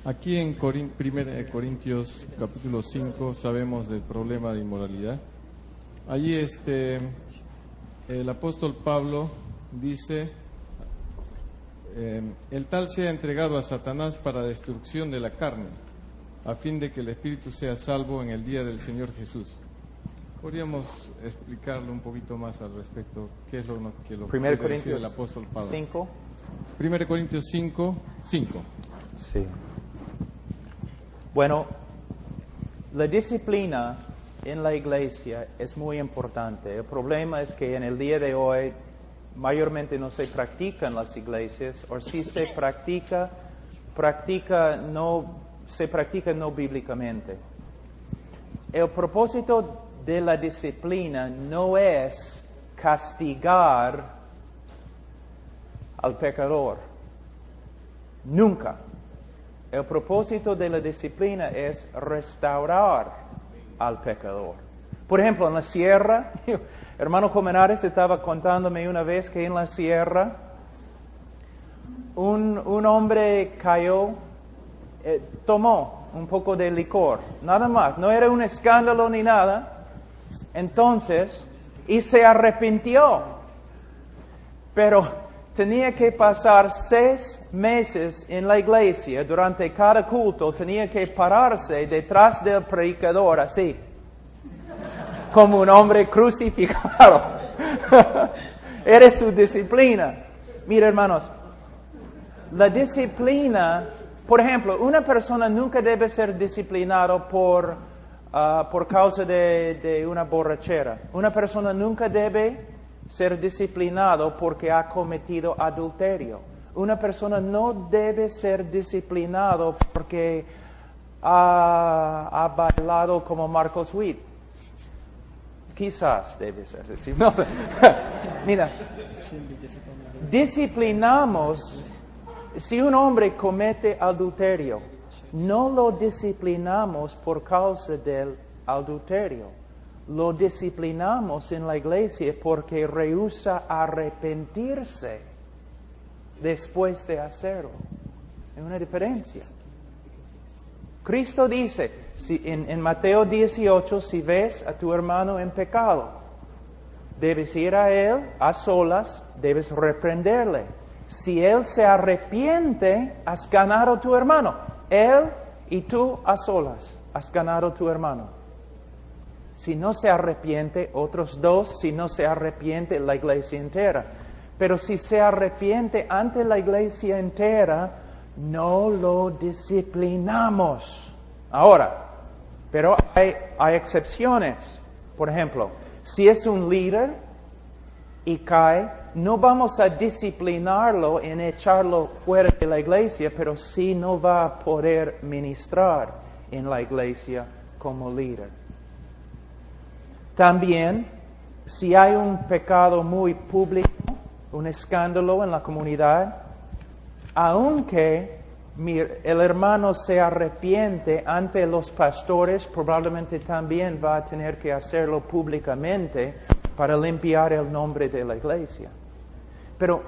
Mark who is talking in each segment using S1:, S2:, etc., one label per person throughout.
S1: Aquí en 1 Corintios capítulo 5 sabemos del problema de inmoralidad. Allí el apóstol Pablo dice, el tal sea entregado a Satanás para destrucción de la carne, a fin de que el espíritu sea salvo en el día del Señor Jesús. ¿Podríamos explicarle un poquito más al respecto? ¿Qué es lo que quiere decir el apóstol Pablo?
S2: 5.
S1: 1 Corintios 5, 5.
S2: Sí. Bueno, la disciplina en la iglesia es muy importante. El problema es que en el día de hoy mayormente no se practica en las iglesias, o si se practica no bíblicamente. El propósito de la disciplina no es castigar al pecador. Nunca. El propósito de la disciplina es restaurar al pecador. Por ejemplo, en la sierra, hermano Comenares estaba contándome una vez que en la sierra un hombre cayó, tomó un poco de licor, nada más, no era un escándalo ni nada. Entonces, y se arrepintió, pero tenía que pasar 6 meses en la iglesia. Durante cada culto tenía que pararse detrás del predicador así, como un hombre crucificado. Era su disciplina. Mira, hermanos, la disciplina, por ejemplo, una persona nunca debe ser disciplinado por causa de una borrachera. Una persona nunca debe ser disciplinado porque ha cometido adulterio. Una persona no debe ser disciplinado porque ha bailado como Marcos Witt. Quizás debe ser disciplinado. No sé. Mira, disciplinamos, si un hombre comete adulterio, no lo disciplinamos por causa del adulterio. Lo disciplinamos en la iglesia porque rehúsa arrepentirse después de hacerlo. Hay una diferencia. Cristo dice en Mateo 18, si ves a tu hermano en pecado, debes ir a él a solas, debes reprenderle. Si él se arrepiente, has ganado a tu hermano. Él y tú a solas, has ganado a tu hermano. Si no se arrepiente, otros 2, si no se arrepiente, la iglesia entera. Pero si se arrepiente ante la iglesia entera, no lo disciplinamos. Ahora, pero hay excepciones. Por ejemplo, si es un líder y cae, no vamos a disciplinarlo en echarlo fuera de la iglesia, pero sí no va a poder ministrar en la iglesia como líder. También, si hay un pecado muy público, un escándalo en la comunidad, aunque el hermano se arrepiente ante los pastores, probablemente también va a tener que hacerlo públicamente para limpiar el nombre de la iglesia. Pero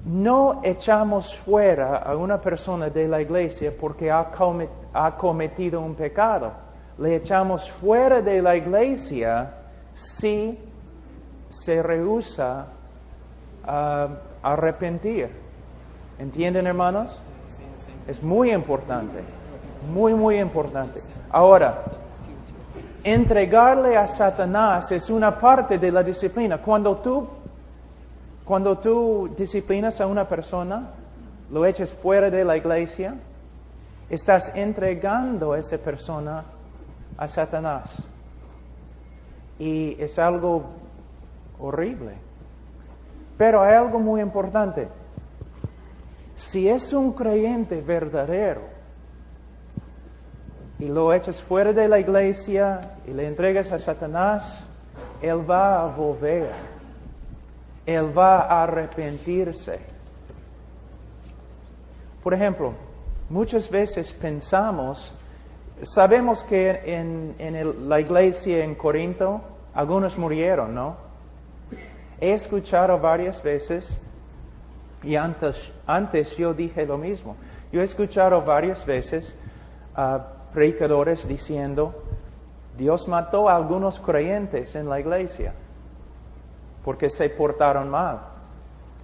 S2: no echamos fuera a una persona de la iglesia porque ha cometido un pecado. Le echamos fuera de la iglesia si se rehúsa a arrepentir. ¿Entienden, hermanos? Es muy importante, muy, muy importante. Ahora, entregarle a Satanás es una parte de la disciplina. Cuando tú disciplinas a una persona, lo echas fuera de la iglesia, estás entregando a esa persona a Satanás. Y es algo horrible. Pero hay algo muy importante. Si es un creyente verdadero y lo echas fuera de la iglesia y le entregas a Satanás, él va a volver. Él va a arrepentirse. Por ejemplo, muchas veces sabemos que en la iglesia en Corinto, algunos murieron, ¿no? He escuchado varias veces, y antes yo dije lo mismo. Yo he escuchado varias veces a predicadores diciendo, Dios mató a algunos creyentes en la iglesia porque se portaron mal.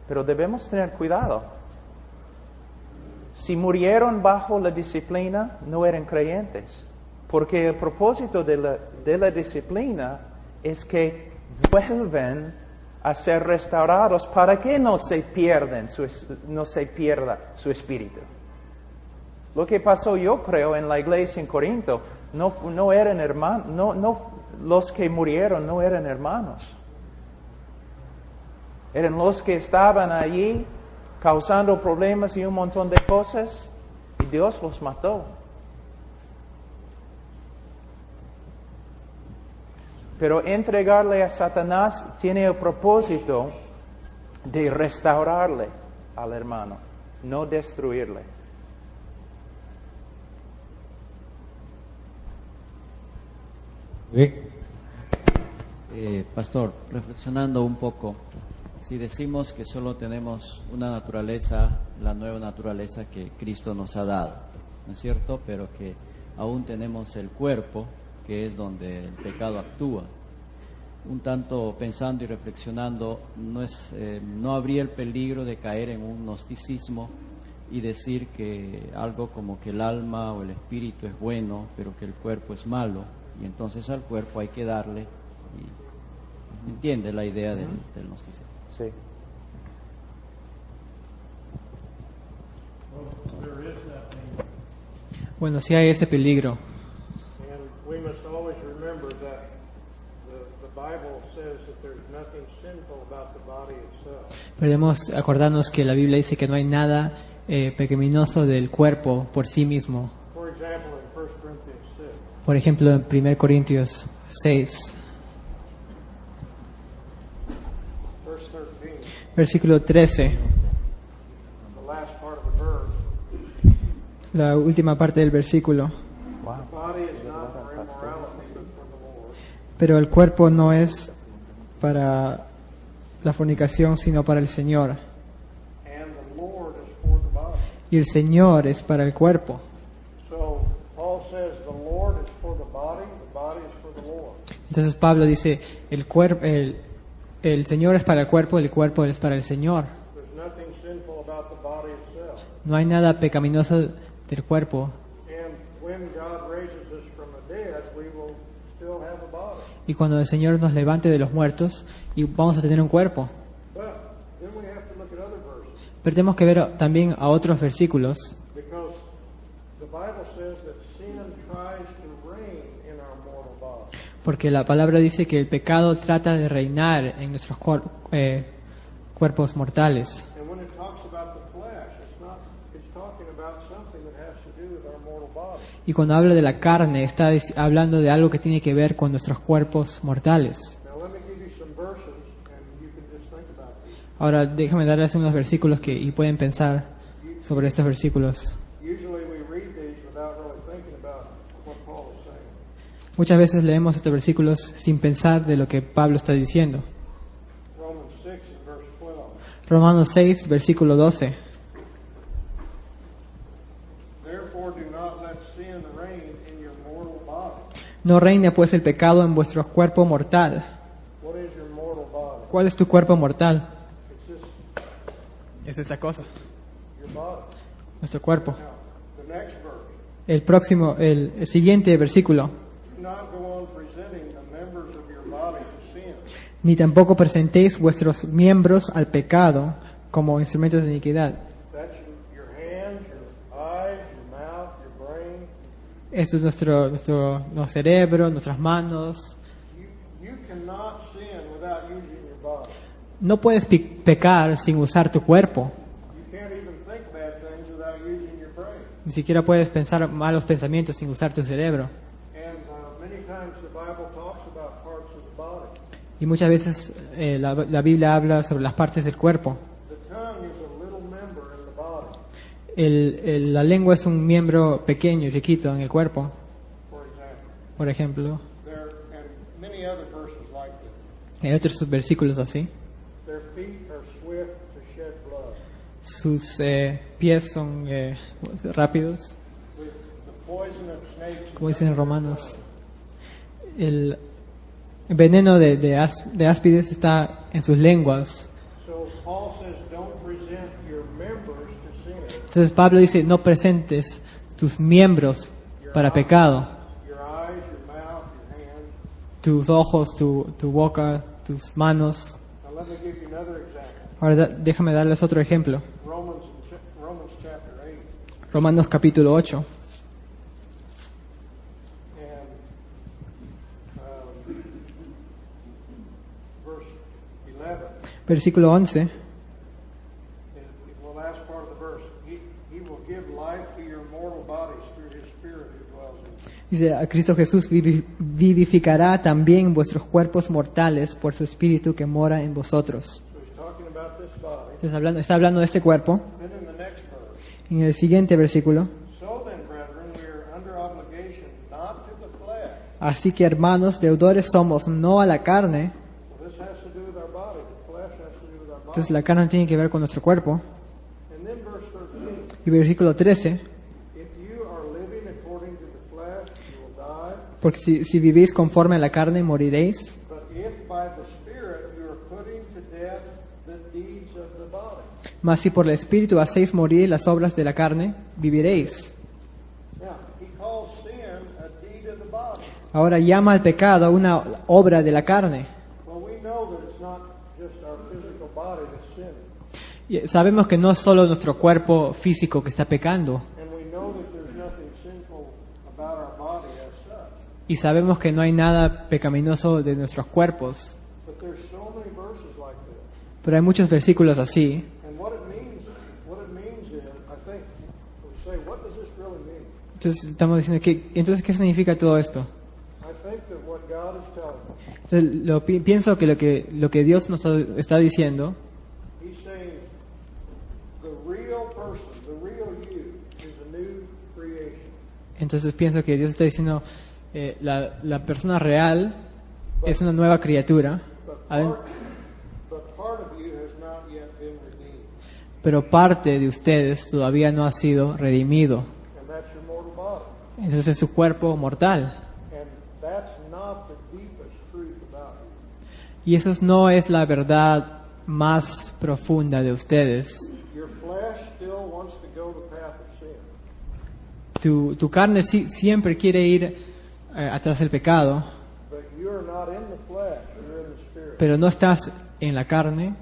S2: Pero debemos tener cuidado. Si murieron bajo la disciplina, no eran creyentes. Porque el propósito de la disciplina es que vuelven a ser restaurados para que no se pierda su espíritu. Lo que pasó, yo creo, en la iglesia en Corinto, no eran hermanos, los que murieron no eran hermanos. Eran los que estaban allí causando problemas y un montón de cosas, y Dios los mató. Pero entregarle a Satanás tiene el propósito de restaurarle al hermano, no destruirle.
S3: Pastor, reflexionando un poco, si decimos que solo tenemos una naturaleza, la nueva naturaleza que Cristo nos ha dado, ¿no es cierto? Pero que aún tenemos el cuerpo, que es donde el pecado actúa. Un tanto pensando y reflexionando, no habría el peligro de caer en un gnosticismo y decir que algo como que el alma o el espíritu es bueno, pero que el cuerpo es malo, y entonces al cuerpo hay que darle, y entiende la idea del gnosticismo.
S2: Sí.
S4: Bueno, sí hay ese peligro.
S5: And we must always remember that the Bible says that there's nothing sinful about the body itself.
S4: Pero debemos acordarnos que la Biblia dice que no hay nada pecaminoso del cuerpo por sí mismo.
S5: For example, in 1 Corinthians 6,
S4: Por ejemplo, en 1 Corintios 6,
S5: verse 13,
S4: versículo 13,
S5: the last part of the verse,
S4: la última parte del versículo.
S5: the body is not for immorality, but for the Lord.
S4: Pero el cuerpo no es para la fornicación, sino para el Señor.
S5: And the Lord is for the body.
S4: Y el Señor es para el cuerpo.
S5: So Paul says the Lord is for the body is for the Lord.
S4: Entonces Pablo dice, el Señor es para el cuerpo es para el Señor.
S5: There's nothing sinful about the body itself.
S4: No hay nada pecaminoso del cuerpo.
S5: And when God raises us from the dead, we will still have a body.
S4: Y cuando el Señor nos levante de los muertos, y vamos a tener un cuerpo.
S5: But then we have to look at other verses,
S4: Pero tenemos que ver también a otros versículos,
S5: because the Bible says that sin tries to reign in our mortal body.
S4: porque la palabra dice que el pecado trata de reinar en nuestros cuerpos mortales.
S5: And when it talks about the flesh, it's talking about something that has to do with our mortal body.
S4: Y cuando habla de la carne, está hablando de algo que tiene que ver con nuestros cuerpos mortales.
S5: Now let me give you some verses, and you can just think about these.
S4: Ahora, déjame darles unos versículos y pueden pensar sobre estos versículos.
S5: Usually we read these without really thinking about what Paul is saying.
S4: Muchas veces leemos estos versículos sin pensar de lo que Pablo está diciendo.
S5: Romans 6 and verse 12.
S4: Romanos 6, versículo 12.
S5: Therefore do not let sin reign in your mortal body.
S4: No reine pues el pecado en vuestro cuerpo mortal.
S5: What is your mortal body?
S4: ¿Cuál es tu cuerpo mortal?
S5: It's just
S4: Es esta cosa,
S5: your body.
S4: nuestro cuerpo.
S5: Now, the next verse.
S4: El siguiente versículo.
S5: Do not go on presenting the members of your body to sin.
S4: Ni tampoco presentéis vuestros miembros al pecado como instrumentos de iniquidad.
S5: That's your hands, your eyes, your mouth, your brain.
S4: Esto es nuestro cerebro, nuestras manos.
S5: You cannot sin without using your body.
S4: No puedes pecar sin usar tu cuerpo.
S5: You can't even think bad things without using your brain.
S4: Ni siquiera puedes pensar malos pensamientos sin usar tu cerebro.
S5: And many times the Bible talks about parts of the body.
S4: Y muchas veces la Biblia habla sobre las partes del cuerpo.
S5: The tongue is a little member in the body,
S4: La lengua es un miembro pequeño, chiquito en el cuerpo,
S5: for example.
S4: por ejemplo.
S5: And many other verses like this.
S4: Hay otros versículos así.
S5: Their feet are swift to shed blood.
S4: sus pies son rápidos,
S5: The poison of snakes.
S4: como dicen en Romanos. El veneno de áspides está en sus lenguas.
S5: So Paul says, don't present your members to sin.
S4: Entonces Pablo dice, no presentes tus miembros para pecado,
S5: Your eyes, your mouth, your hands.
S4: tus ojos, tu boca, tus manos.
S5: Now let me give you another example.
S4: Ahora déjame darles otro ejemplo.
S5: Romans chapter 8.
S4: Romanos capítulo 8,
S5: And verse 11,
S4: versículo 11.
S5: in the last part of the verse, he will give life to your mortal bodies through his spirit who dwells in you.
S4: Dice, a Cristo Jesús vivificará también vuestros cuerpos mortales por su espíritu que mora en vosotros.
S5: So he's talking about this body.
S4: Entonces, está hablando de este cuerpo.
S5: Then in the next verse,
S4: En el siguiente versículo,
S5: so then, brethren, we are under obligation not to the flesh.
S4: así que hermanos, deudores somos, no a la carne.
S5: Well, this has to do with our body. The flesh has to do with our body.
S4: Entonces la carne tiene que ver con nuestro cuerpo.
S5: And then verse 13,
S4: Y versículo 13,
S5: if you are living according to the flesh, you will die.
S4: porque si vivís conforme a la carne, moriréis.
S5: But if by the Spirit you are putting to death the deeds of the body.
S4: Mas si por el Espíritu hacéis morir las obras de la carne, viviréis.
S5: Now, he calls sin a deed of the body.
S4: Ahora llama al pecado una obra de la carne.
S5: Well, we know that it's not just our physical body that's sinning.
S4: Y sabemos que no es solo nuestro cuerpo físico que está pecando.
S5: And we know that there's nothing sinful about our body as such.
S4: Y sabemos que no hay nada pecaminoso de nuestros cuerpos.
S5: But there's so many verses like this.
S4: Pero hay muchos versículos así.
S5: And what it means is, I think, we say, what does this really mean?
S4: Entonces estamos diciendo, entonces, ¿qué significa todo esto?
S5: I think that what God is telling us,
S4: Entonces, pienso que lo que Dios nos está diciendo,
S5: He's saying the real person, the real you, is a new creation.
S4: entonces pienso que Dios está diciendo, la persona real es una nueva criatura,
S5: But part of you has not yet been redeemed.
S4: pero parte de ustedes todavía no ha sido redimido.
S5: And that's your mortal body.
S4: Entonces es su cuerpo mortal.
S5: And that's not the deepest truth about you.
S4: Y eso no es la verdad más profunda de ustedes.
S5: Your flesh still wants to go the path of sin.
S4: Tu carne siempre quiere ir atrás del pecado,
S5: But you are not in the flesh, you're in the spirit.
S4: pero no estás en la carne,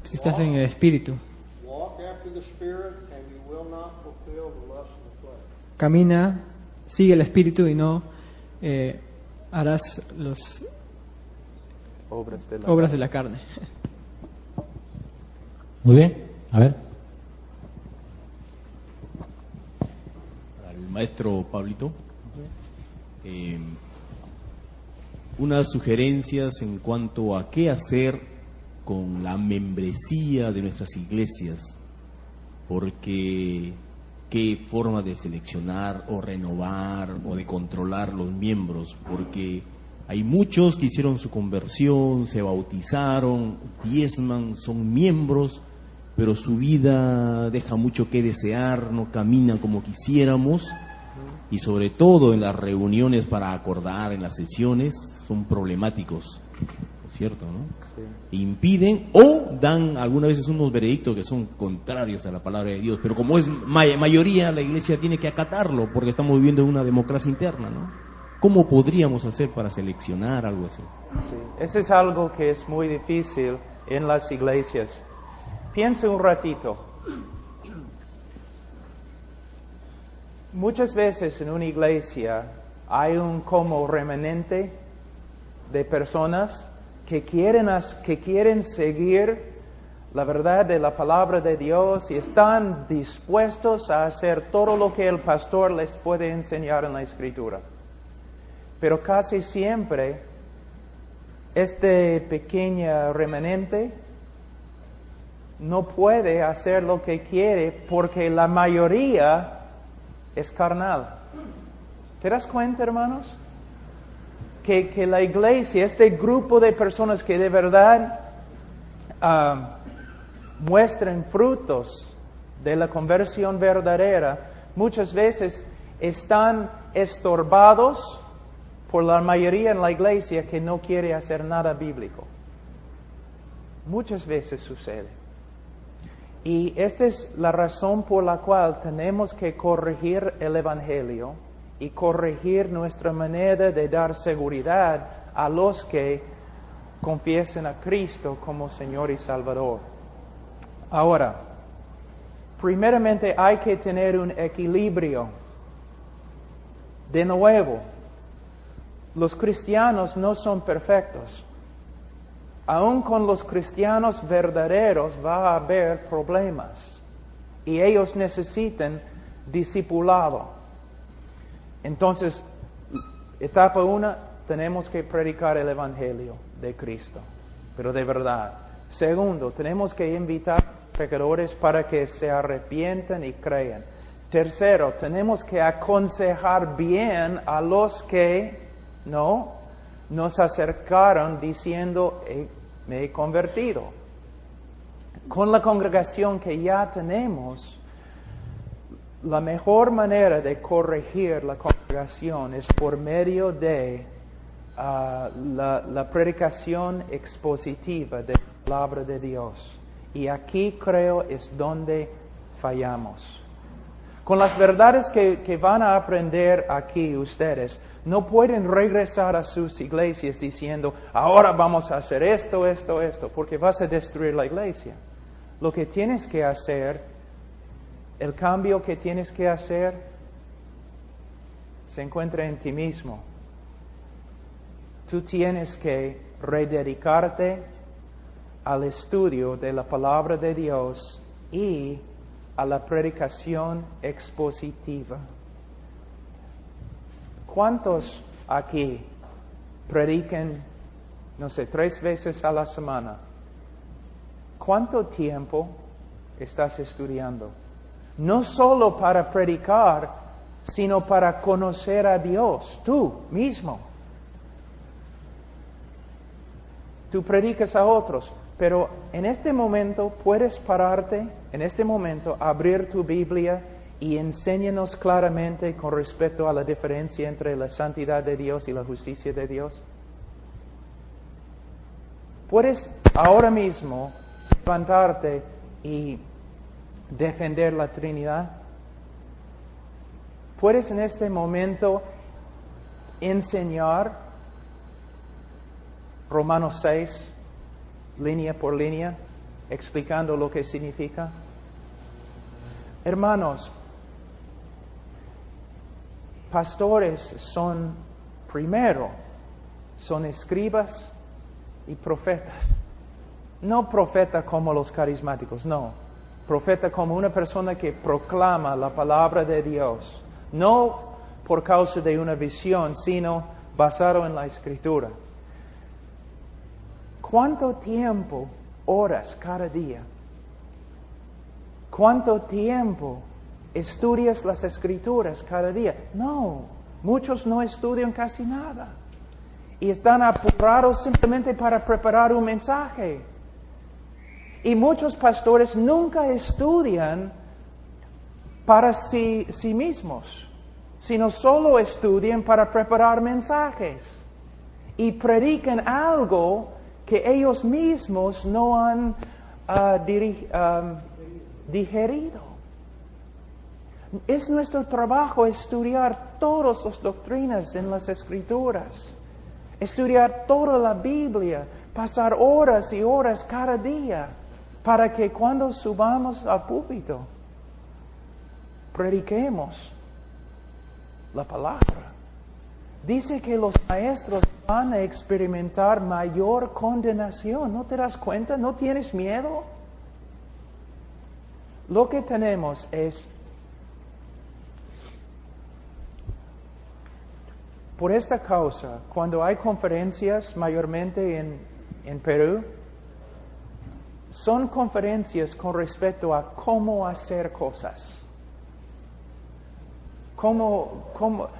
S4: si estás en el espíritu.
S5: Walk after the spirit and you will not fulfill the lust of the flesh.
S4: Camina, sigue el espíritu y no harás las obras de la carne.
S6: Muy bien, a ver.
S7: Al maestro Pablito, unas sugerencias en cuanto a qué hacer con la membresía de nuestras iglesias, porque qué forma de seleccionar o renovar o de controlar los miembros, porque hay muchos que hicieron su conversión, se bautizaron, diezman, son miembros, pero su vida deja mucho que desear, no camina como quisiéramos, y sobre todo en las reuniones para acordar, en las sesiones, son problemáticos, ¿no es cierto? ¿No? Sí. Impiden o dan algunas veces unos veredictos que son contrarios a la palabra de Dios, pero como es mayoría, la iglesia tiene que acatarlo, porque estamos viviendo en una democracia interna, ¿no? ¿Cómo podríamos hacer para seleccionar algo así?
S2: Sí, eso es algo que es muy difícil en las iglesias. Piensa un ratito. Muchas veces en una iglesia hay un como remanente de personas que quieren seguir la verdad de la palabra de Dios y están dispuestos a hacer todo lo que el pastor les puede enseñar en la Escritura. Pero casi siempre este pequeño remanente no puede hacer lo que quiere porque la mayoría es carnal. ¿Te das cuenta, hermanos? Que la iglesia, este grupo de personas que de verdad muestran frutos de la conversión verdadera muchas veces están estorbados por la mayoría en la iglesia que no quiere hacer nada bíblico. Muchas veces sucede. Y esta es la razón por la cual tenemos que corregir el Evangelio y corregir nuestra manera de dar seguridad a los que confiesen a Cristo como Señor y Salvador. Ahora, primeramente hay que tener un equilibrio. De nuevo, los cristianos no son perfectos. Aún con los cristianos verdaderos va a haber problemas y ellos necesitan discipulado. Entonces, etapa 1, tenemos que predicar el Evangelio de Cristo, pero de verdad. Segundo, tenemos que invitar a los pecadores para que se arrepientan y crean. Tercero, tenemos que aconsejar bien a los que no nos acercaron diciendo, me he convertido. Con la congregación que ya tenemos, la mejor manera de corregir la congregación es por medio de la predicación expositiva de la palabra de Dios. Y aquí creo es donde fallamos. Con las verdades que van a aprender aquí ustedes, no pueden regresar a sus iglesias diciendo, ahora vamos a hacer esto, porque vas a destruir la iglesia. Lo que tienes que hacer, el cambio que tienes que hacer, se encuentra en ti mismo. Tú tienes que rededicarte al estudio de la palabra de Dios y a la predicación expositiva. ¿Cuántos aquí predican, 3 veces a la semana? ¿Cuánto tiempo estás estudiando? No solo para predicar, sino para conocer a Dios, tú mismo. Tú predicas a otros, pero en este momento puedes pararte, en este momento abrir tu Biblia y enséñanos claramente con respecto a la diferencia entre la santidad de Dios y la justicia de Dios. Puedes ahora mismo levantarte y defender la Trinidad. Puedes en este momento enseñar Romanos 6, línea por línea, explicando lo que significa. Hermanos, pastores son escribas y profetas. No profeta como los carismáticos, no. Profeta como una persona que proclama la palabra de Dios. No por causa de una visión, sino basado en la Escritura. ¿Cuánto tiempo oras cada día? ¿Cuánto tiempo estudias las Escrituras cada día? No, muchos no estudian casi nada. Y están apurados simplemente para preparar un mensaje. Y muchos pastores nunca estudian para sí mismos, sino solo estudian para preparar mensajes. Y predican algo que ellos mismos no han digerido. Es nuestro trabajo estudiar todas las doctrinas en las Escrituras, estudiar toda la Biblia, pasar horas y horas cada día, para que cuando subamos al púlpito, prediquemos la palabra. Dice que los maestros van a experimentar mayor condenación. ¿No te das cuenta? ¿No tienes miedo? Lo que tenemos es, por esta causa, cuando hay conferencias, mayormente en Perú, son conferencias con respecto a cómo hacer cosas.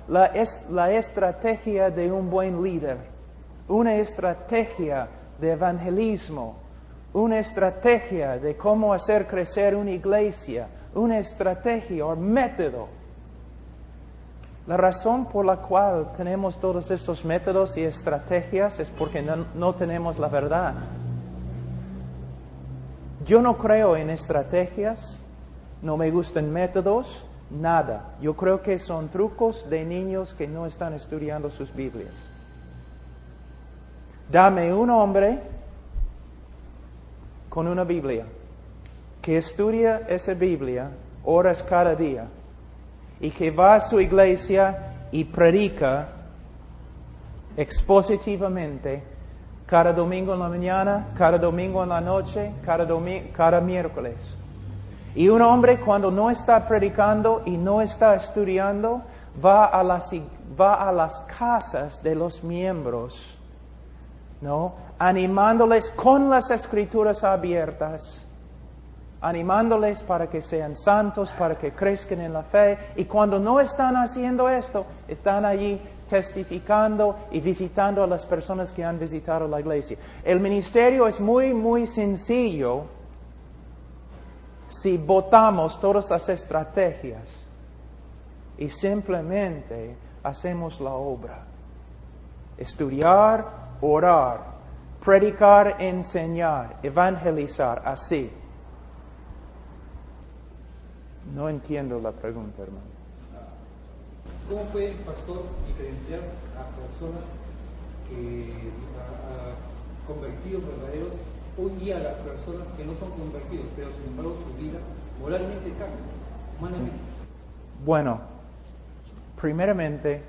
S2: La estrategia de un buen líder, una estrategia de evangelismo, una estrategia de cómo hacer crecer una iglesia, una estrategia o método. La razón por la cual tenemos todos estos métodos y estrategias es porque no tenemos la verdad. Yo no creo en estrategias, no me gustan métodos, nada. Yo creo que son trucos de niños que no están estudiando sus Biblias. Dame un hombre con una Biblia que estudia esa Biblia horas cada día y que va a su iglesia y predica expositivamente cada domingo en la mañana, cada domingo en la noche, cada miércoles. Y un hombre cuando no está predicando y no está estudiando, va a las casas de los miembros, ¿no? Animándoles con las escrituras abiertas, animándoles para que sean santos, para que crezcan en la fe. Y cuando no están haciendo esto, están allí testificando y visitando a las personas que han visitado la iglesia. El ministerio es muy, muy sencillo si botamos todas las estrategias y simplemente hacemos la obra. Estudiar, orar, predicar, enseñar, evangelizar, así. No entiendo la pregunta, hermano.
S6: ¿Cómo puede el pastor diferenciar a personas que convertidos verdaderos hoy día a las personas que no son convertidos, pero sin embargo su vida moralmente cambia, humanamente?
S2: Bueno, primeramente,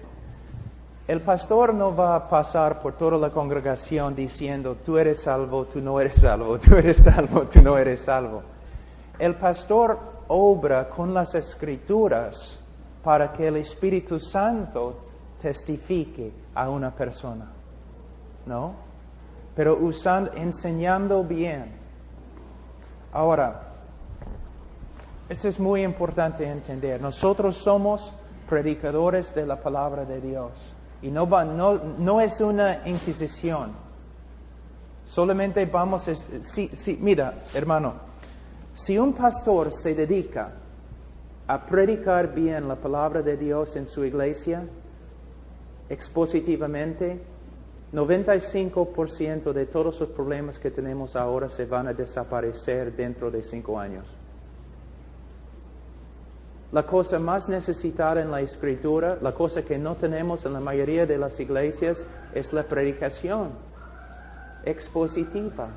S2: el pastor no va a pasar por toda la congregación diciendo, tú eres salvo, tú no eres salvo, tú eres salvo, tú no eres salvo. El pastor obra con las escrituras para que el Espíritu Santo testifique a una persona, ¿no? Pero enseñando bien. Ahora, eso es muy importante entender. Nosotros somos predicadores de la palabra de Dios. Y no es una inquisición. Solamente vamos a... mira, hermano, si un pastor se dedica a predicar bien la palabra de Dios en su iglesia, expositivamente, 95% de todos los problemas que tenemos ahora se van a desaparecer dentro de 5 años. La cosa más necesitada en la Escritura, la cosa que no tenemos en la mayoría de las iglesias, es la predicación expositiva.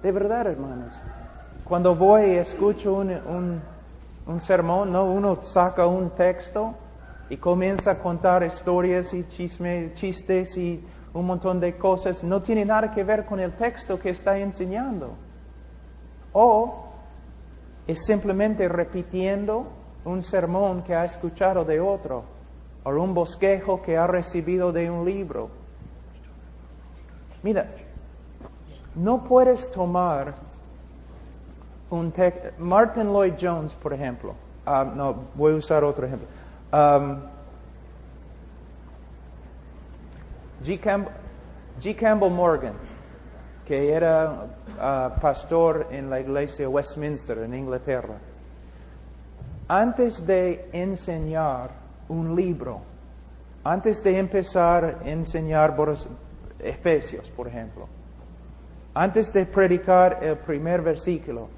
S2: De verdad, hermanos. Cuando voy y escucho un sermón, ¿no? Uno saca un texto y comienza a contar historias y chistes y un montón de cosas. No tiene nada que ver con el texto que está enseñando. O es simplemente repitiendo un sermón que ha escuchado de otro, o un bosquejo que ha recibido de un libro. Mira, no puedes tomar un texto. Martin Lloyd Jones, por ejemplo. No, voy a usar otro ejemplo. G. Campbell Morgan, que era pastor en la iglesia Westminster en Inglaterra. Antes de enseñar un libro, antes de empezar a enseñar Efesios, por ejemplo, antes de predicar el primer versículo,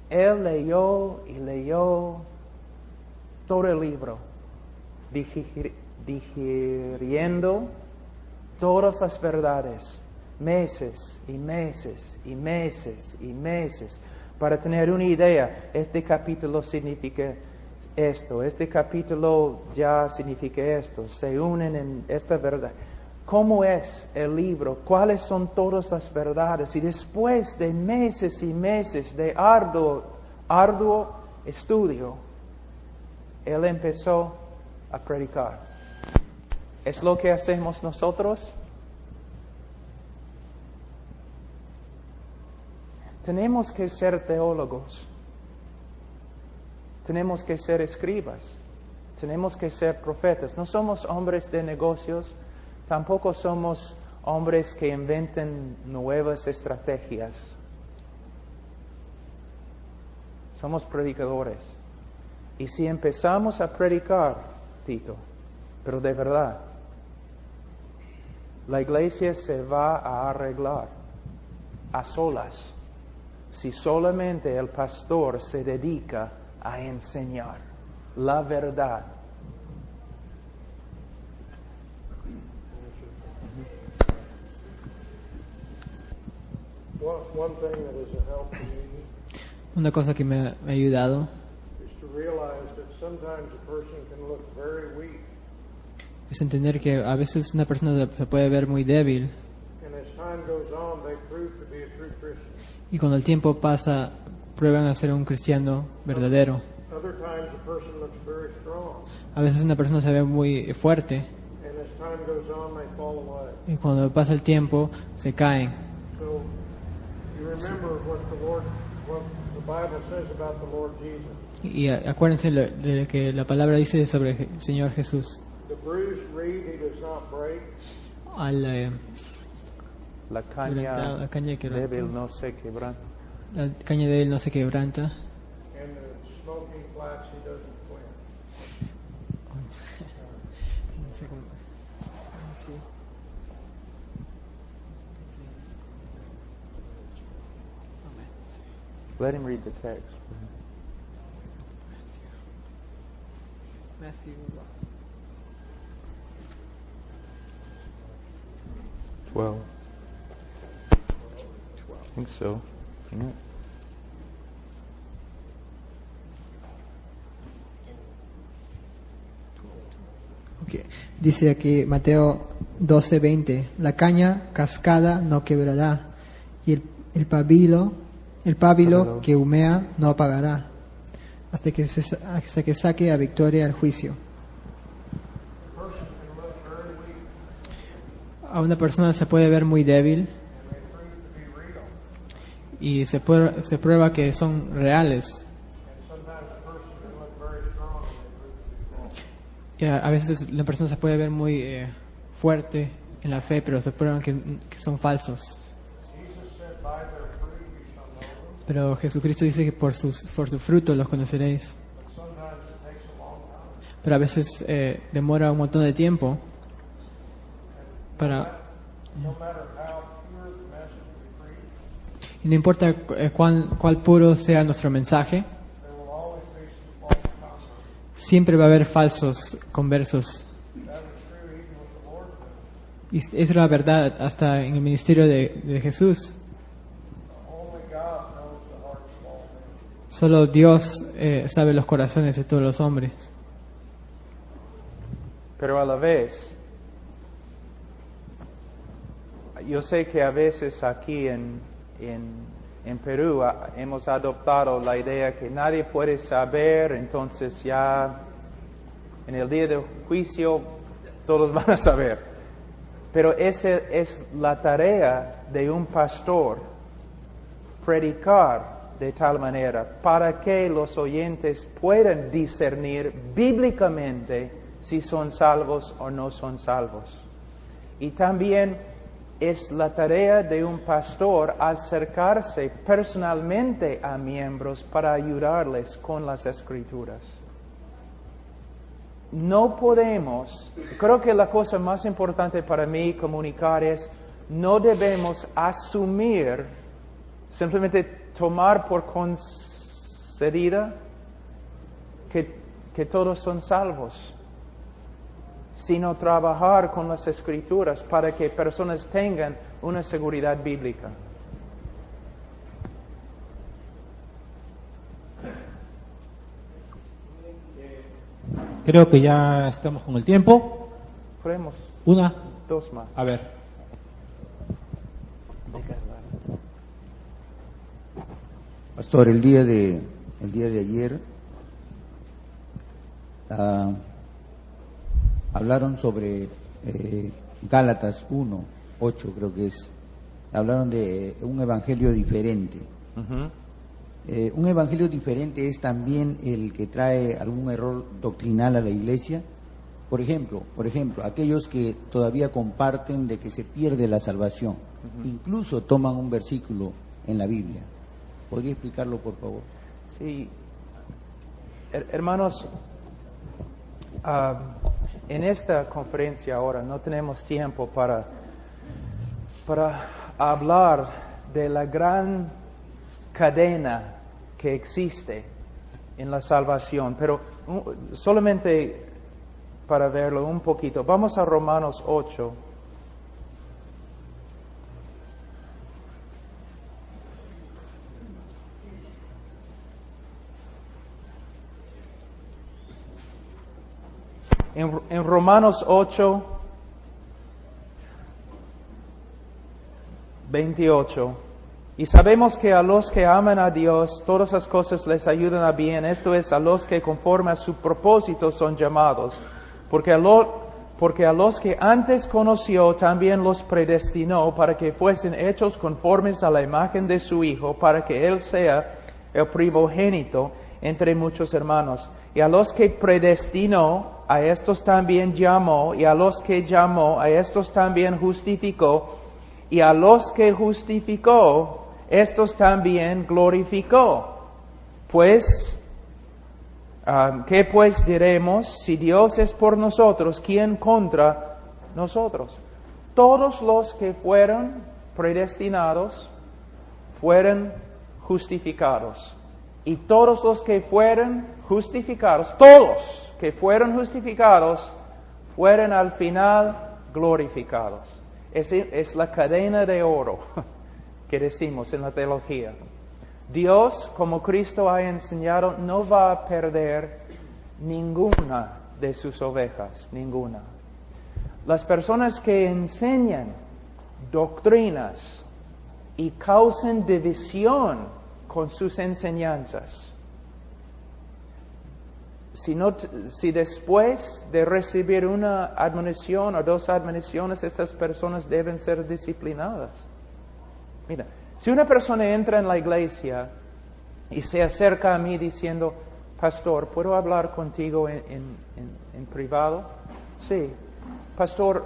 S2: él leyó y leyó todo el libro, digiriendo todas las verdades, meses y meses y meses y meses, para tener una idea. Este capítulo significa esto, este capítulo ya significa esto, se unen en esta verdad. ¿Cómo es el libro? ¿Cuáles son todas las verdades? Y después de meses y meses de arduo estudio, él empezó a predicar. ¿Es lo que hacemos nosotros? Tenemos que ser teólogos. Tenemos que ser escribas. Tenemos que ser profetas. No somos hombres de negocios. Tampoco somos hombres que inventen nuevas estrategias. somos predicadores. Y si empezamos a predicar, Tito, pero de verdad, la iglesia se va a arreglar a solas si solamente el pastor se dedica a enseñar la verdad.
S5: One thing that is a help to me
S4: Una cosa que me ha ayudado
S5: is to realize that sometimes a person can look very weak,
S4: es entender que a veces una persona se puede ver muy débil
S5: and as time goes on, they prove to be a true Christian.
S4: y cuando el tiempo pasa prueban a ser un cristiano verdadero.
S5: Other times a person looks very strong,
S4: A veces una persona se ve muy fuerte
S5: and as time goes on, they fall away.
S4: y cuando pasa el tiempo se caen.
S5: So you remember what the Bible says about the Lord Jesus.
S4: Y acuérdense de lo que la palabra dice sobre el Señor Jesús.
S5: The bruised reed he does not break,
S2: La
S4: la caña que
S2: débil no se quebranta.
S4: la caña de él no se quebranta.
S5: and the smoking flax he doesn't quench.
S4: No sé cómo- sí.
S2: Let him read the text.
S4: Matthew.
S2: 12. I think so. Isn't it?
S4: Okay. Dice aquí Mateo 12:20, la caña cascada no quebrará y el pábilo que humea no apagará hasta que saque a victoria el juicio. A una persona se puede ver muy débil y se prueba que son reales. Y a veces la persona se puede ver muy fuerte en la fe, pero se prueban que son falsos. Pero Jesucristo dice que por su fruto los conoceréis. Pero a veces demora un montón de tiempo para... Y no importa cuál puro sea nuestro mensaje, siempre va a haber falsos conversos. Y esa es la verdad hasta en el ministerio de Jesús. Solo Dios sabe los corazones de todos los hombres.
S2: Pero a la vez, yo sé que a veces aquí en Perú hemos adoptado la idea que nadie puede saber, entonces ya en el día del juicio todos van a saber. Pero esa es la tarea de un pastor, predicar de tal manera para que los oyentes puedan discernir bíblicamente si son salvos o no son salvos. Y también es la tarea de un pastor acercarse personalmente a miembros para ayudarles con las Escrituras. No podemos, creo que la cosa más importante para mí comunicar es, no debemos asumir, simplemente tomar por concedida que todos son salvos, sino trabajar con las Escrituras para que personas tengan una seguridad bíblica.
S8: Creo que ya estamos con el tiempo.
S2: Podemos dos más.
S8: A ver.
S9: Pastor, el día de ayer hablaron sobre Gálatas 1:8 creo que es. Hablaron de un evangelio diferente. Un evangelio diferente es también el que trae algún error doctrinal a la iglesia. Por ejemplo, aquellos que todavía comparten de que se pierde la salvación, incluso toman un versículo en la Biblia. ¿Podría explicarlo, por favor?
S2: Sí. Hermanos, en esta conferencia ahora no tenemos tiempo para hablar de la gran cadena que existe en la salvación, pero solamente para verlo un poquito, vamos a Romanos 8. En Romanos 8, 28, y sabemos que a los que aman a Dios, todas las cosas les ayudan a bien, esto es, a los que conforme a su propósito son llamados, porque a los que antes conoció también los predestinó para que fuesen hechos conformes a la imagen de su Hijo, para que Él sea el primogénito entre muchos hermanos. Y a los que predestinó, a estos también llamó, y a los que llamó, a estos también justificó, y a los que justificó, estos también glorificó. Pues, ¿qué pues diremos? Si Dios es por nosotros, ¿quién contra nosotros? Todos los que fueron predestinados fueron justificados. Y todos los que fueron justificados, todos que fueron justificados, fueron al final glorificados. Es la cadena de oro que decimos en la teología. Dios, como Cristo ha enseñado, no va a perder ninguna de sus ovejas, ninguna. Las personas que enseñan doctrinas y causan división con sus enseñanzas, si después de recibir una admonición o dos admoniciones, estas personas deben ser disciplinadas. Mira, si una persona entra en la iglesia y se acerca a mí diciendo, pastor, ¿puedo hablar contigo en privado? Sí, pastor,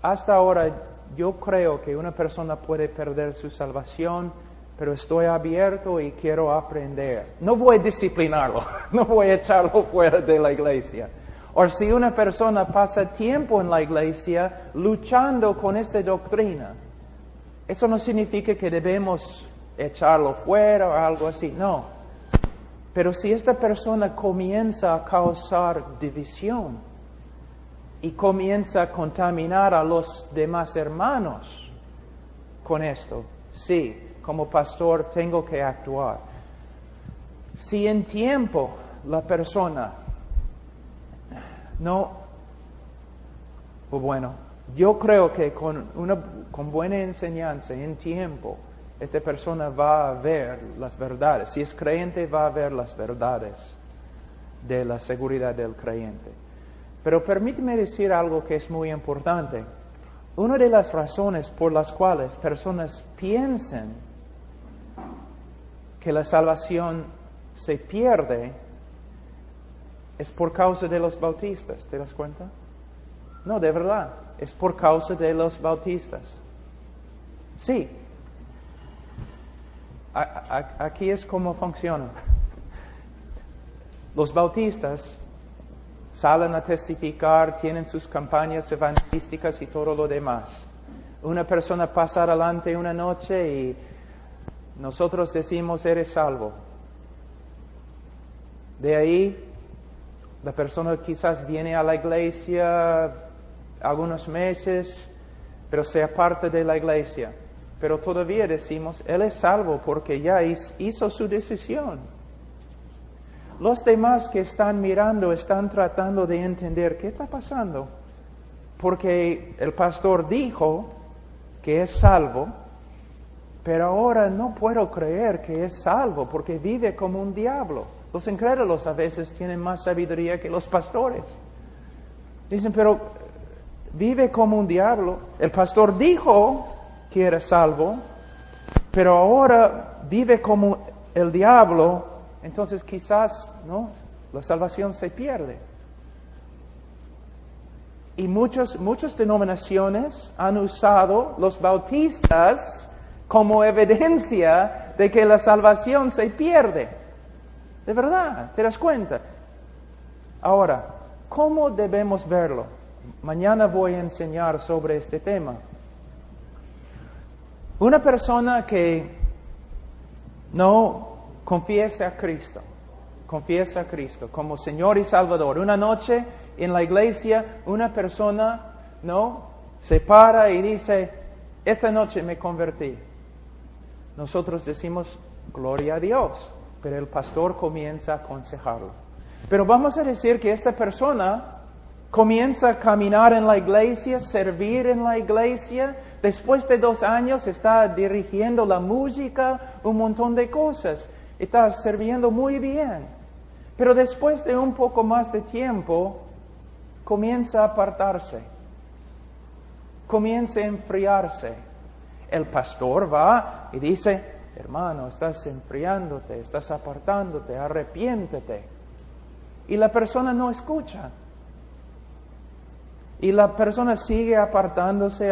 S2: hasta ahora yo creo que una persona puede perder su salvación, pero estoy abierto y quiero aprender. No voy a disciplinarlo, no voy a echarlo fuera de la iglesia. O si una persona pasa tiempo en la iglesia luchando con esta doctrina, eso no significa que debemos echarlo fuera o algo así, no. Pero si esta persona comienza a causar división y comienza a contaminar a los demás hermanos con esto, sí, como pastor tengo que actuar. Si en tiempo la persona no, bueno, yo creo que con buena enseñanza en tiempo, esta persona va a ver las verdades. Si es creyente, va a ver las verdades de la seguridad del creyente. Pero permíteme decir algo que es muy importante. Una de las razones por las cuales personas piensan que la salvación se pierde es por causa de los bautistas. ¿Te das cuenta? No, de verdad, es por causa de los bautistas. Sí. Aquí es como funciona. Los bautistas salen a testificar, tienen sus campañas evangelísticas y todo lo demás. Una persona pasa adelante una noche y nosotros decimos, eres salvo. De ahí, la persona quizás viene a la iglesia algunos meses, pero se aparta de la iglesia. Pero todavía decimos, él es salvo porque ya hizo su decisión. Los demás que están mirando están tratando de entender qué está pasando. Porque el pastor dijo que es salvo, pero ahora no puedo creer que es salvo porque vive como un diablo. Los incrédulos a veces tienen más sabiduría que los pastores. Dicen, pero vive como un diablo. El pastor dijo que era salvo, pero ahora vive como el diablo, entonces quizás, ¿no?, la salvación se pierde. Y muchas denominaciones han usado los bautistas como evidencia de que la salvación se pierde. De verdad, ¿te das cuenta? Ahora, ¿cómo debemos verlo? Mañana voy a enseñar sobre este tema. Una persona que no confiesa a Cristo como Señor y Salvador. Una noche en la iglesia, una persona, se para y dice, esta noche me convertí. Nosotros decimos, gloria a Dios, pero el pastor comienza a aconsejarlo. Pero vamos a decir que esta persona comienza a caminar en la iglesia, servir en la iglesia. Después de 2 años está dirigiendo la música, un montón de cosas. Está sirviendo muy bien. Pero después de un poco más de tiempo, comienza a apartarse. Comienza a enfriarse. El pastor va y dice, hermano, estás enfriándote, estás apartándote, arrepiéntete. Y la persona no escucha. Y la persona sigue apartándose,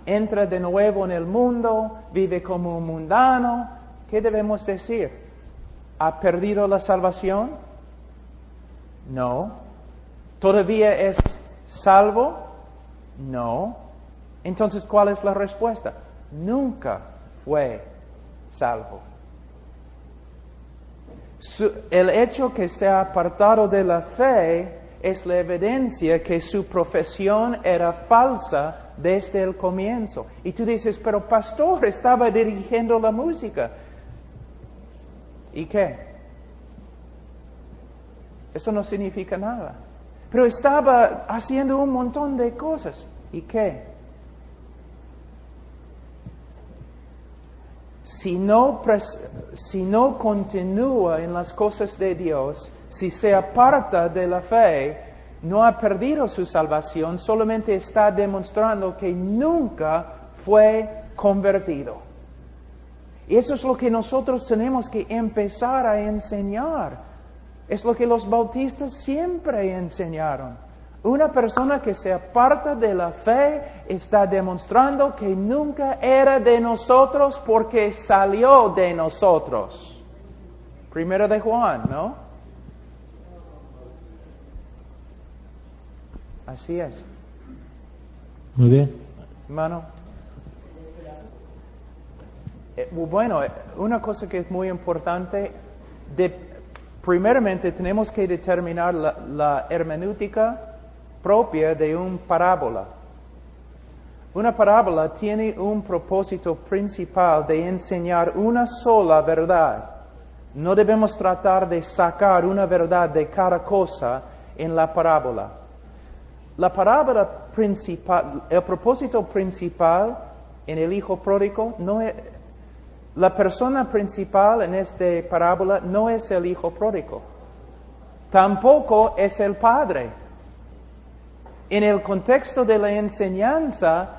S2: entra de nuevo en el mundo, vive como un mundano. ¿Qué debemos decir? ¿Ha perdido la salvación? No. ¿Todavía es salvo? No. Entonces, ¿cuál es la respuesta? Nunca fue salvo. El hecho que se ha apartado de la fe es la evidencia que su profesión era falsa desde el comienzo. Y tú dices, pero pastor, estaba dirigiendo la música. ¿Y qué? Eso no significa nada. Pero estaba haciendo un montón de cosas. ¿Y qué? Si no continúa en las cosas de Dios, si se aparta de la fe, no ha perdido su salvación, solamente está demostrando que nunca fue convertido. Y eso es lo que nosotros tenemos que empezar a enseñar. Es lo que los bautistas siempre enseñaron. Una persona que se aparta de la fe está demostrando que nunca era de nosotros porque salió de nosotros. 1 de Juan, ¿no? Así es.
S8: Muy bien.
S2: Hermano. Bueno, una cosa que es muy importante, primeramente tenemos que determinar la hermenéutica propia de una parábola. Una parábola tiene un propósito principal de enseñar una sola verdad. No debemos tratar de sacar una verdad de cada cosa en la parábola. La parábola principal, el propósito principal en el hijo pródigo no es, la persona principal en esta parábola no es el hijo pródigo. Tampoco es el padre. En el contexto de la enseñanza,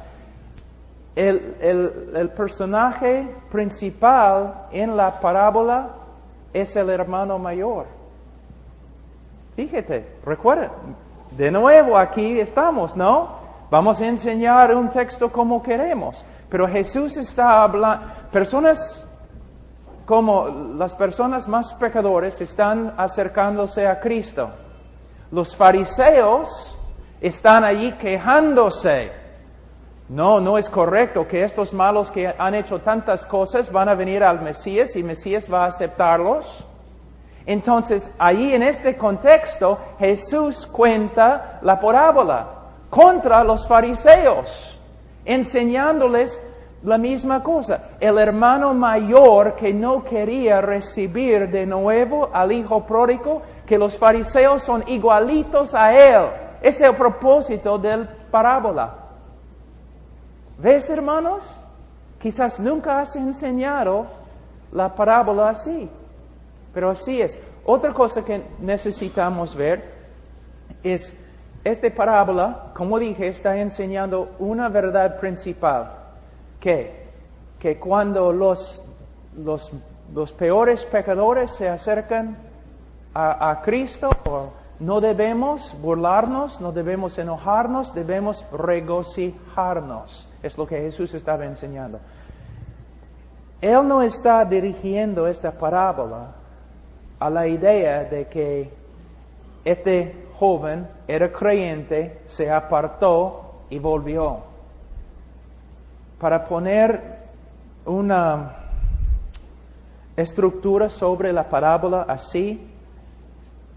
S2: el personaje principal en la parábola es el hermano mayor. Fíjate, recuerden, de nuevo aquí estamos, ¿no? Vamos a enseñar un texto como queremos, pero Jesús está hablando, las personas más pecadores están acercándose a Cristo. Los fariseos están allí quejándose. No es correcto que estos malos que han hecho tantas cosas van a venir al Mesías y Mesías va a aceptarlos. Entonces, allí en este contexto, Jesús cuenta la parábola contra los fariseos, enseñándoles la misma cosa. El hermano mayor que no quería recibir de nuevo al hijo pródigo, que los fariseos son igualitos a él. Ese es el propósito de la parábola. ¿Ves, hermanos? Quizás nunca has enseñado la parábola así, pero así es. Otra cosa que necesitamos ver es, esta parábola, como dije, está enseñando una verdad principal, que cuando los peores pecadores se acercan a Cristo, no debemos burlarnos, no debemos enojarnos, debemos regocijarnos. Es lo que Jesús estaba enseñando. Él no está dirigiendo esta parábola a la idea de que este joven era creyente, se apartó y volvió. Para poner una estructura sobre la parábola así,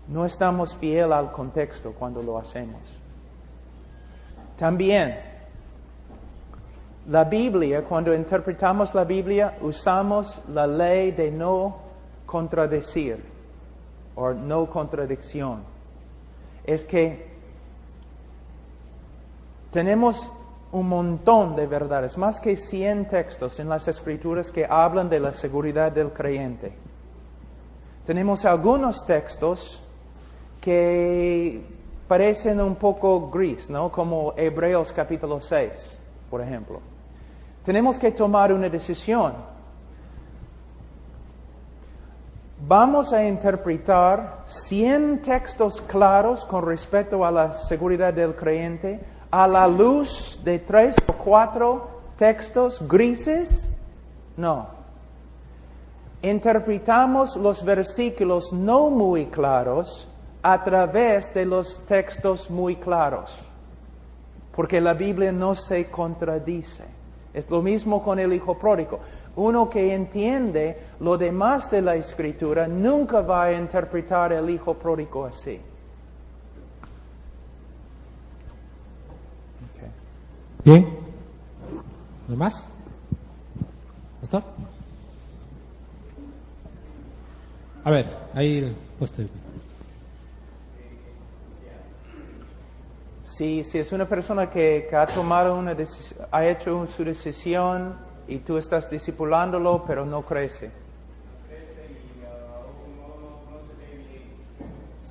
S2: no estamos fieles al contexto cuando lo hacemos. También, la Biblia, cuando interpretamos la Biblia, usamos la ley de no contradecir o no contradicción. Es que tenemos un montón de verdades, más que 100 textos en las Escrituras que hablan de la seguridad del creyente. Tenemos algunos textos que parecen un poco gris, ¿no? Como Hebreos capítulo 6, por ejemplo. Tenemos que tomar una decisión. Vamos a interpretar 100 textos claros con respecto a la seguridad del creyente a la luz de 3 o 4 textos grises. No. Interpretamos los versículos no muy claros a través de los textos muy claros, porque la Biblia no se contradice. Es lo mismo con el hijo pródigo. Uno que entiende lo demás de la Escritura nunca va a interpretar el hijo pródigo así. Okay.
S8: Bien. ¿No más? ¿Pastor? A ver, ahí el puesto de...
S2: Si es una persona que ha tomado una decisión, ha hecho su decisión y tú estás discipulándolo, pero no crece.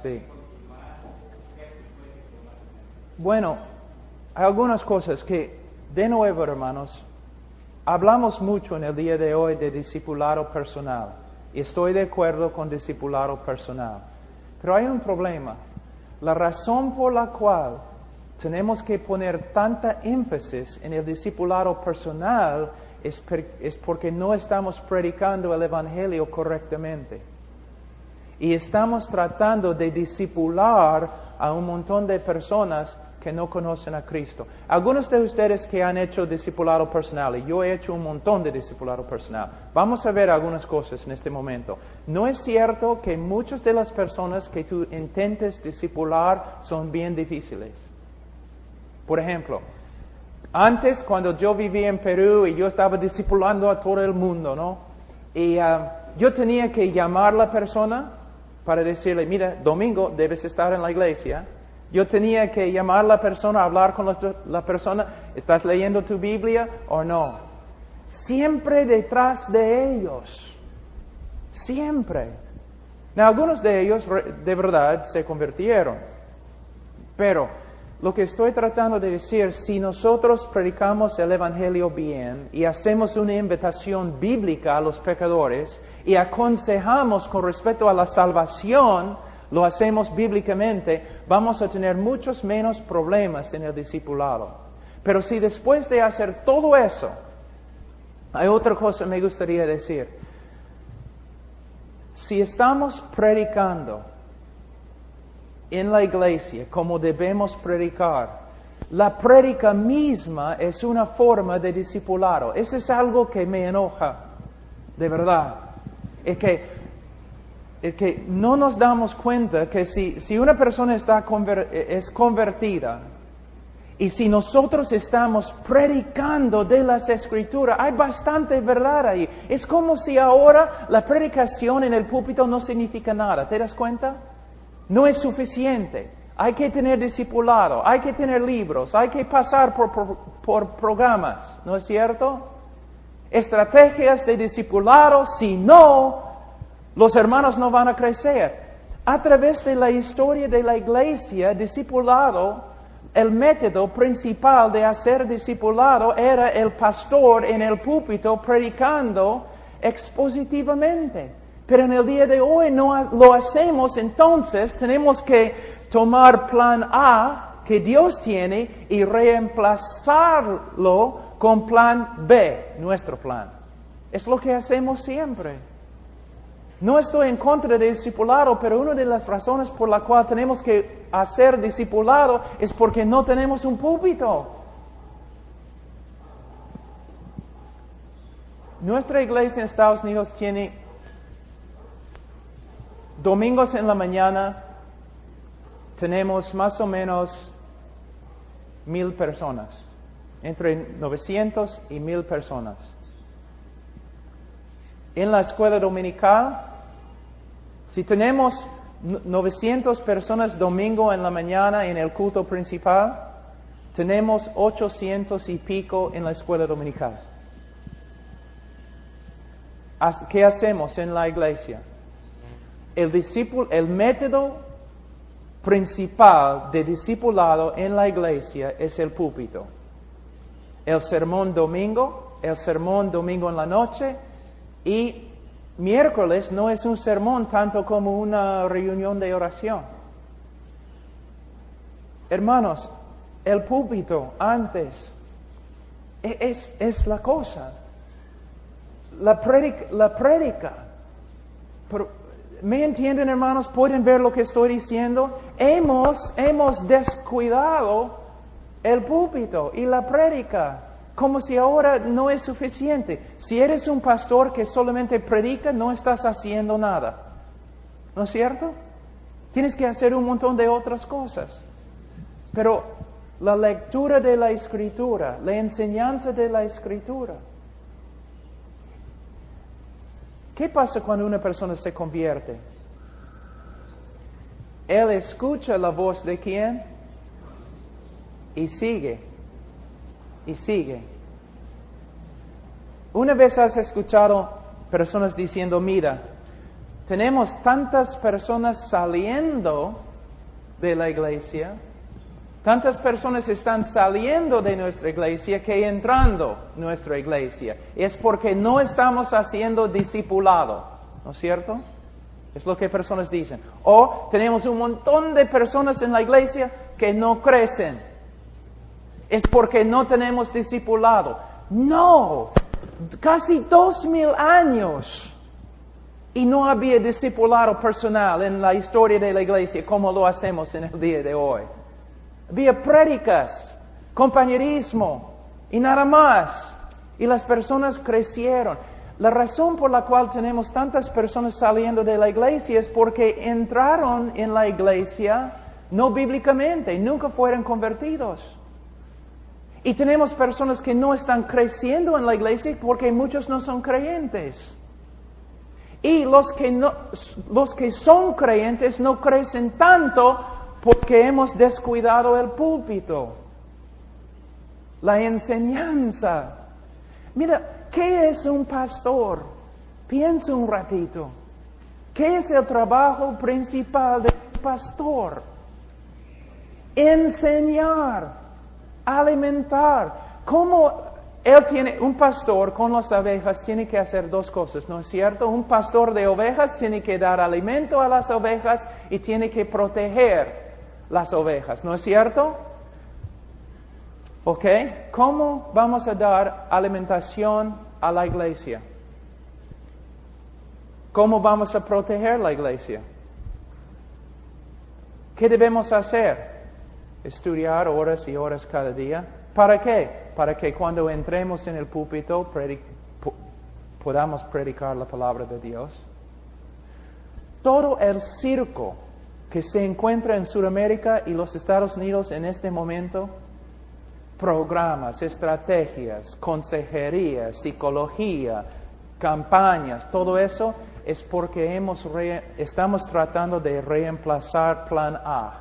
S2: Sí. Bueno, hay algunas cosas que, de nuevo, hermanos, hablamos mucho en el día de hoy de discipulado personal. Y estoy de acuerdo con discipulado personal. Pero hay un problema. La razón por la cual tenemos que poner tanta énfasis en el discipulado personal es porque no estamos predicando el Evangelio correctamente. Y estamos tratando de discipular a un montón de personas que no conocen a Cristo. Algunos de ustedes que han hecho discipulado personal, y yo he hecho un montón de discipulado personal, vamos a ver algunas cosas en este momento. No es cierto que muchas de las personas que tú intentes discipular son bien difíciles. Por ejemplo, antes cuando yo vivía en Perú y yo estaba discipulando a todo el mundo, ¿no? Y yo tenía que llamar a la persona para decirle, mira, domingo debes estar en la iglesia. Yo tenía que llamar a la persona, hablar con la persona, ¿estás leyendo tu Biblia o no? Siempre detrás de ellos. Siempre. Algunos de ellos de verdad se convirtieron. Pero lo que estoy tratando de decir, si nosotros predicamos el Evangelio bien y hacemos una invitación bíblica a los pecadores y aconsejamos con respecto a la salvación, lo hacemos bíblicamente, vamos a tener muchos menos problemas en el discipulado. Pero si después de hacer todo eso, hay otra cosa que me gustaría decir. Si estamos predicando en la iglesia como debemos predicar, la prédica misma es una forma de discipulado. Eso es algo que me enoja, de verdad. Es que no nos damos cuenta que si una persona es convertida y si nosotros estamos predicando de las Escrituras, hay bastante verdad ahí. Es como si ahora la predicación en el púlpito no significa nada. ¿Te das cuenta? No es suficiente. Hay que tener discipulado, hay que tener libros, hay que pasar por programas, ¿no es cierto? Estrategias de discipulado, si no, los hermanos no van a crecer. A través de la historia de la iglesia, discipulado, el método principal de hacer discipulado era el pastor en el púlpito predicando expositivamente. Pero en el día de hoy no lo hacemos, entonces tenemos que tomar plan A que Dios tiene y reemplazarlo con plan B, nuestro plan. Es lo que hacemos siempre. No estoy en contra de discipulado, pero una de las razones por la cual tenemos que hacer discipulado es porque no tenemos un púlpito. Nuestra iglesia en Estados Unidos tiene domingos en la mañana, tenemos más o menos 1,000 personas, entre 900 y 1,000 personas. En la escuela dominical, si tenemos 900 personas domingo en la mañana en el culto principal, tenemos 800 y pico en la escuela dominical. ¿Qué hacemos en la iglesia? El método principal de discipulado en la iglesia es el púlpito. El sermón domingo en la noche, y miércoles no es un sermón tanto como una reunión de oración. Hermanos, el púlpito antes es la cosa. La prédica. ¿Me entienden, hermanos? ¿Pueden ver lo que estoy diciendo? Hemos descuidado el púlpito y la prédica, como si ahora no es suficiente. Si eres un pastor que solamente predica, no estás haciendo nada. ¿No es cierto? Tienes que hacer un montón de otras cosas. Pero la lectura de la Escritura, la enseñanza de la Escritura. ¿Qué pasa cuando una persona se convierte? Él escucha la voz de ¿quién? Y sigue. Y sigue. Una vez has escuchado personas diciendo, mira, tenemos tantas personas saliendo de la iglesia, tantas personas están saliendo de nuestra iglesia que entrando en nuestra iglesia. Es porque no estamos haciendo discipulado, ¿no es cierto? Es lo que personas dicen. O tenemos un montón de personas en la iglesia que no crecen. Es porque no tenemos discipulado. No, casi 2,000 años y no había discipulado personal en la historia de la iglesia como lo hacemos en el día de hoy. Había prédicas, compañerismo y nada más. Y las personas crecieron. La razón por la cual tenemos tantas personas saliendo de la iglesia es porque entraron en la iglesia no bíblicamente, nunca fueron convertidos. Y tenemos personas que no están creciendo en la iglesia porque muchos no son creyentes. Y los que son creyentes no crecen tanto porque hemos descuidado el púlpito, la enseñanza. Mira, ¿qué es un pastor? Piensa un ratito. ¿Qué es el trabajo principal del pastor? Enseñar, alimentar. Un pastor con las ovejas tiene que hacer dos cosas, ¿no es cierto? Un pastor de ovejas tiene que dar alimento a las ovejas y tiene que proteger las ovejas, ¿no es cierto? ¿Ok? ¿Cómo vamos a dar alimentación a la iglesia? ¿Cómo vamos a proteger la iglesia? ¿Qué debemos hacer? Estudiar horas y horas cada día. ¿Para qué? Para que cuando entremos en el púlpito podamos predicar la palabra de Dios. Todo el circo que se encuentra en Sudamérica y los Estados Unidos en este momento, programas, estrategias, consejería, psicología, campañas, todo eso es porque estamos tratando de reemplazar plan A.